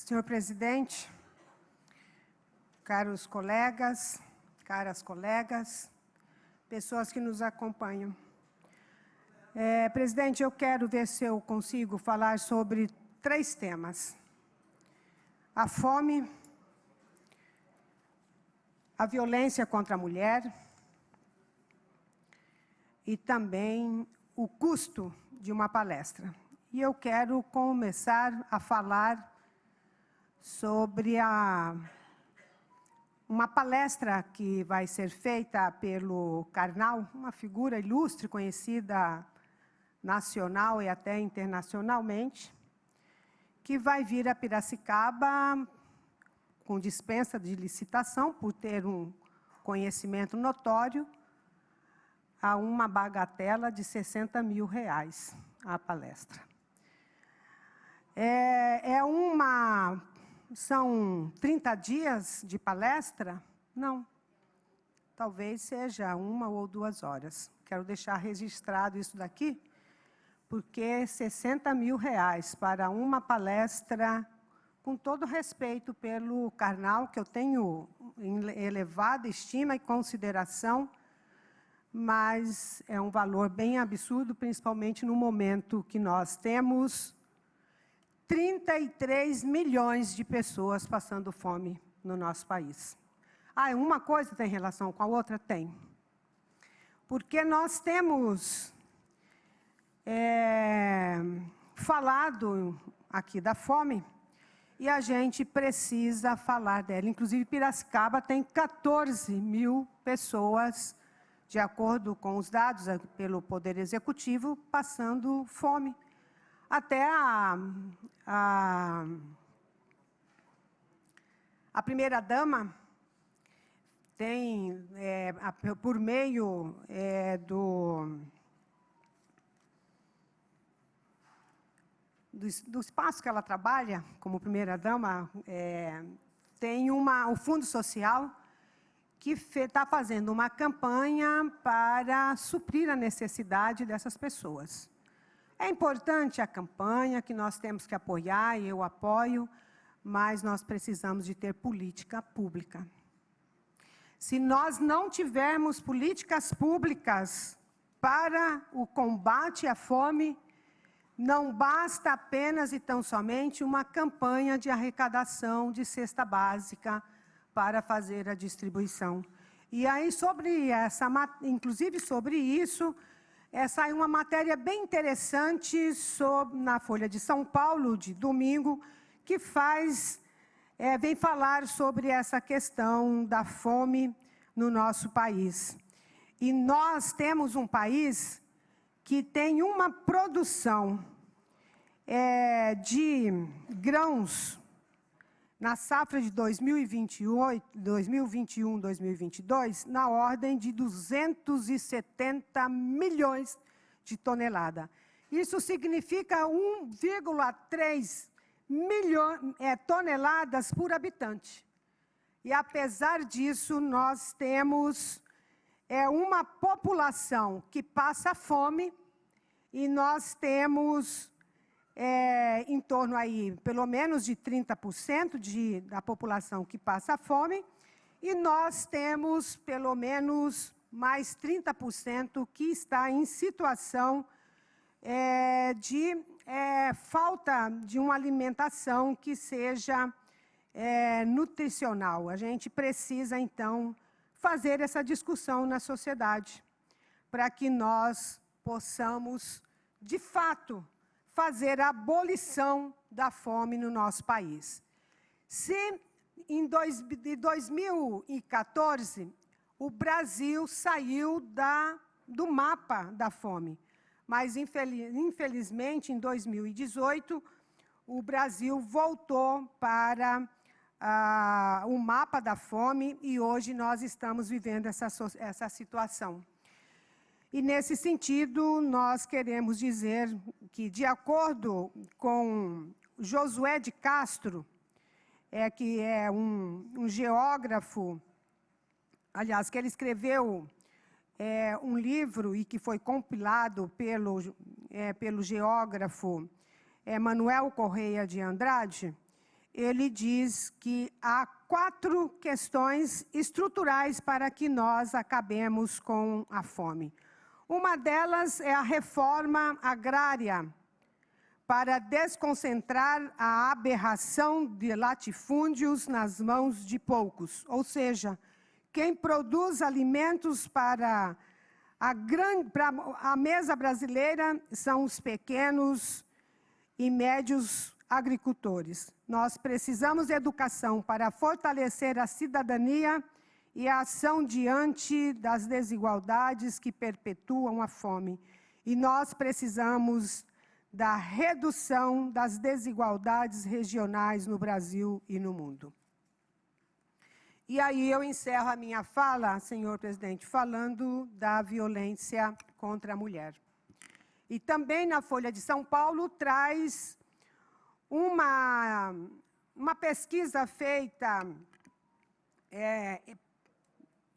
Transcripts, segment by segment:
Senhor presidente, caros colegas, caras colegas, pessoas que nos acompanham. Presidente, eu quero ver se eu consigo falar sobre 3 temas. A fome, a violência contra a mulher e também o custo de uma palestra. E eu quero começar a falar sobre uma palestra que vai ser feita pelo Karnal, uma figura ilustre, conhecida nacional e até internacionalmente, que vai vir a Piracicaba com dispensa de licitação, por ter um conhecimento notório, a uma bagatela de R$60 mil a palestra. São 30 dias de palestra? Não. Talvez seja 1 ou 2 horas. Quero deixar registrado isso daqui, porque R$60 mil para uma palestra, com todo respeito pelo Karnal, que eu tenho em elevada estima e consideração, mas é um valor bem absurdo, principalmente no momento que nós temos 33 milhões de pessoas passando fome no nosso país. Uma coisa tem relação com a outra? Tem. Porque nós temos falado aqui da fome e a gente precisa falar dela. Inclusive, Piracicaba tem 14 mil pessoas, de acordo com os dados pelo Poder Executivo, passando fome. Até a primeira-dama tem, por meio do espaço que ela trabalha, como primeira-dama, tem o Fundo Social, que está fazendo uma campanha para suprir a necessidade dessas pessoas. É importante a campanha, que nós temos que apoiar, e eu apoio, mas nós precisamos de ter política pública. Se nós não tivermos políticas públicas para o combate à fome, não basta apenas e tão somente uma campanha de arrecadação de cesta básica para fazer a distribuição. E aí, inclusive sobre isso, saiu uma matéria bem interessante na Folha de São Paulo, de domingo, que vem falar sobre essa questão da fome no nosso país. E nós temos um país que tem uma produção de grãos na safra de 2021, 2022, na ordem de 270 milhões de toneladas. Isso significa 1,3 milhão toneladas por habitante. E, apesar disso, nós temos uma população que passa fome, e nós temos em torno aí, pelo menos de 30% da população que passa fome, e nós temos pelo menos mais 30% que está em situação de falta de uma alimentação que seja nutricional. A gente precisa, então, fazer essa discussão na sociedade, para que nós possamos, de fato, fazer a abolição da fome no nosso país. Se em 2014 o Brasil saiu do mapa da fome, mas infelizmente em 2018 o Brasil voltou para o mapa da fome, e hoje nós estamos vivendo essa situação. E, nesse sentido, nós queremos dizer que, de acordo com Josué de Castro, que é um geógrafo, aliás, que ele escreveu um livro e que foi compilado pelo geógrafo Manuel Correia de Andrade, ele diz que há 4 questões estruturais para que nós acabemos com a fome. Uma delas é a reforma agrária, para desconcentrar a aberração de latifúndios nas mãos de poucos. Ou seja, quem produz alimentos para a mesa brasileira são os pequenos e médios agricultores. Nós precisamos de educação para fortalecer a cidadania e a ação diante das desigualdades que perpetuam a fome. E nós precisamos da redução das desigualdades regionais no Brasil e no mundo. E aí eu encerro a minha fala, senhor presidente, falando da violência contra a mulher. E também na Folha de São Paulo traz uma pesquisa feita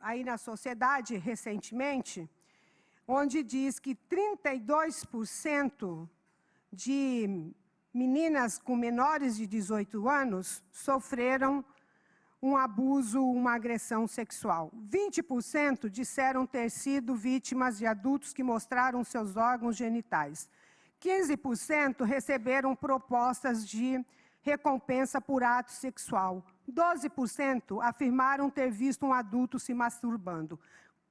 aí na sociedade recentemente, onde diz que 32% de meninas com menores de 18 anos sofreram um abuso, uma agressão sexual. 20% disseram ter sido vítimas de adultos que mostraram seus órgãos genitais. 15% receberam propostas de recompensa por ato sexual. 12% afirmaram ter visto um adulto se masturbando.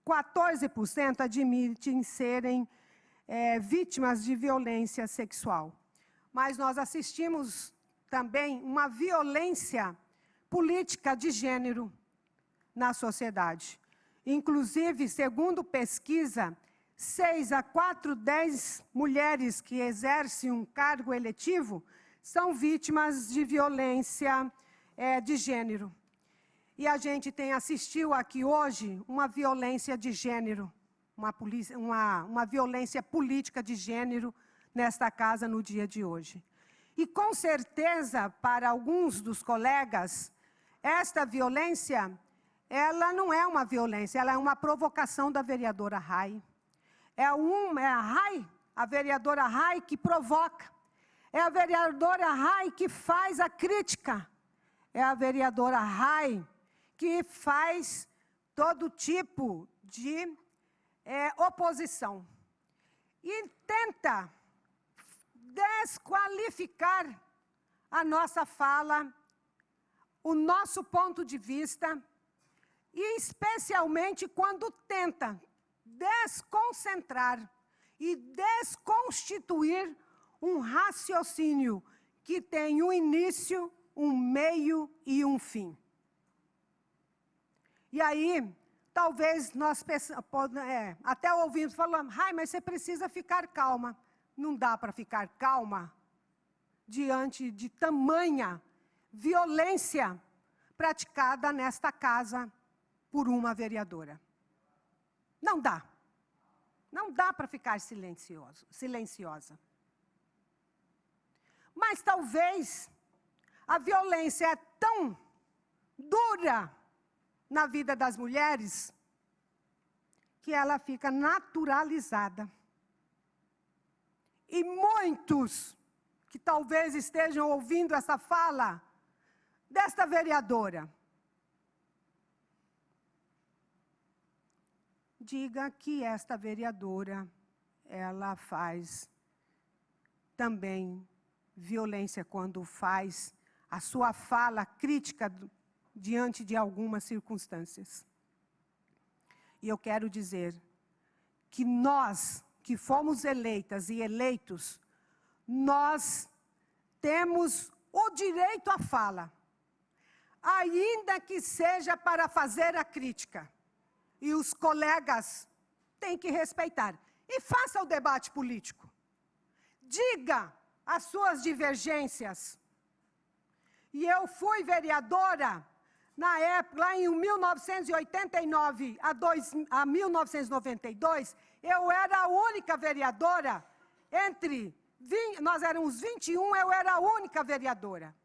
14% admitem serem vítimas de violência sexual. Mas nós assistimos também uma violência política de gênero na sociedade. Inclusive, segundo pesquisa, 6 a 10 mulheres que exercem um cargo eletivo são vítimas de violência de gênero. E a gente tem assistido aqui hoje uma violência de gênero, uma violência política de gênero nesta casa no dia de hoje. E com certeza, para alguns dos colegas, esta violência, ela não é uma violência, ela é uma provocação da vereadora Rai. É a Rai, a vereadora Rai que provoca. É a vereadora Rai que faz a crítica. É a vereadora Rai que faz todo tipo de oposição. E tenta desqualificar a nossa fala, o nosso ponto de vista, e especialmente quando tenta desconcentrar e desconstituir um raciocínio que tem um início, um meio e um fim. E aí, talvez nós até ouvimos falando, Rai, mas você precisa ficar calma. Não dá para ficar calma diante de tamanha violência praticada nesta casa por uma vereadora. Não dá. Não dá para ficar silenciosa. Mas talvez a violência é tão dura na vida das mulheres que ela fica naturalizada. E muitos que talvez estejam ouvindo essa fala desta vereadora, diga que esta vereadora, ela faz também violência quando faz a sua fala crítica diante de algumas circunstâncias. E eu quero dizer que nós, que fomos eleitas e eleitos, nós temos o direito à fala, ainda que seja para fazer a crítica. E os colegas têm que respeitar. E faça o debate político. Diga as suas divergências. E eu fui vereadora, na época, lá em 1989 a 1992, eu era a única vereadora, nós éramos 21, eu era a única vereadora.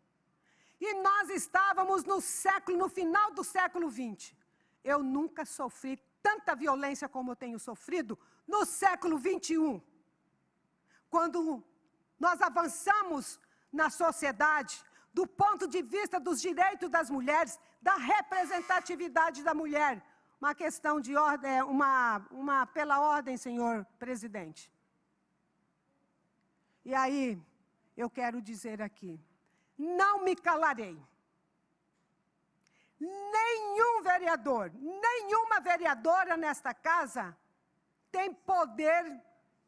E nós estávamos no final do século XX. Eu nunca sofri tanta violência como eu tenho sofrido no século XXI. Quando nós avançamos na sociedade, do ponto de vista dos direitos das mulheres, da representatividade da mulher. Uma questão de ordem, pela ordem, senhor presidente. E aí, eu quero dizer aqui, não me calarei. Nenhum vereador, nenhuma vereadora nesta casa tem poder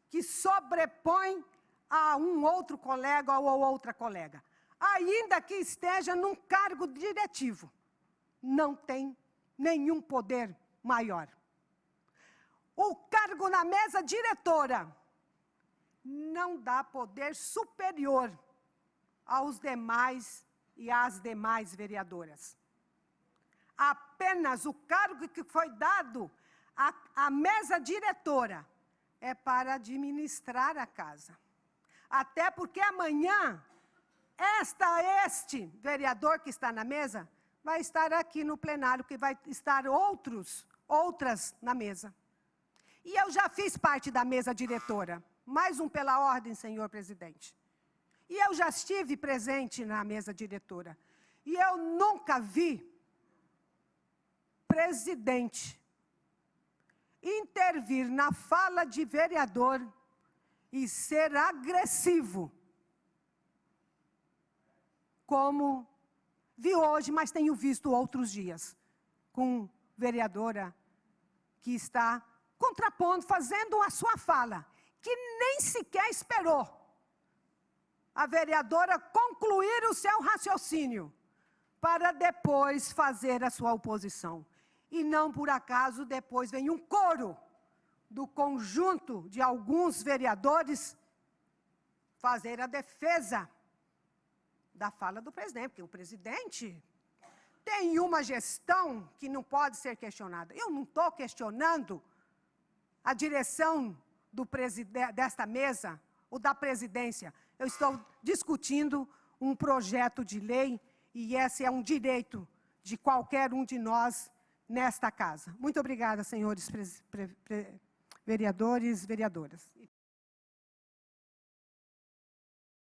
que sobrepõe a um outro colega ou outra colega. Ainda que esteja num cargo diretivo, não tem nenhum poder maior. O cargo na mesa diretora não dá poder superior aos demais e às demais vereadoras. Apenas o cargo que foi dado à mesa diretora é para administrar a casa. Até porque amanhã, este vereador que está na mesa vai estar aqui no plenário, que vai estar outras na mesa. E eu já fiz parte da mesa diretora. Mais um pela ordem, senhor presidente. E eu já estive presente na mesa diretora. E eu nunca vi presidente intervir na fala de vereador e ser agressivo, como vi hoje, mas tenho visto outros dias, com vereadora que está contrapondo, fazendo a sua fala, que nem sequer esperou a vereadora concluir o seu raciocínio, para depois fazer a sua oposição. E não por acaso depois vem um coro do conjunto de alguns vereadores fazer a defesa da fala do presidente, porque o presidente tem uma gestão que não pode ser questionada. Eu não estou questionando a direção desta mesa ou da presidência. Eu estou discutindo um projeto de lei e esse é um direito de qualquer um de nós nesta casa. Muito obrigada, senhores vereadores e vereadoras.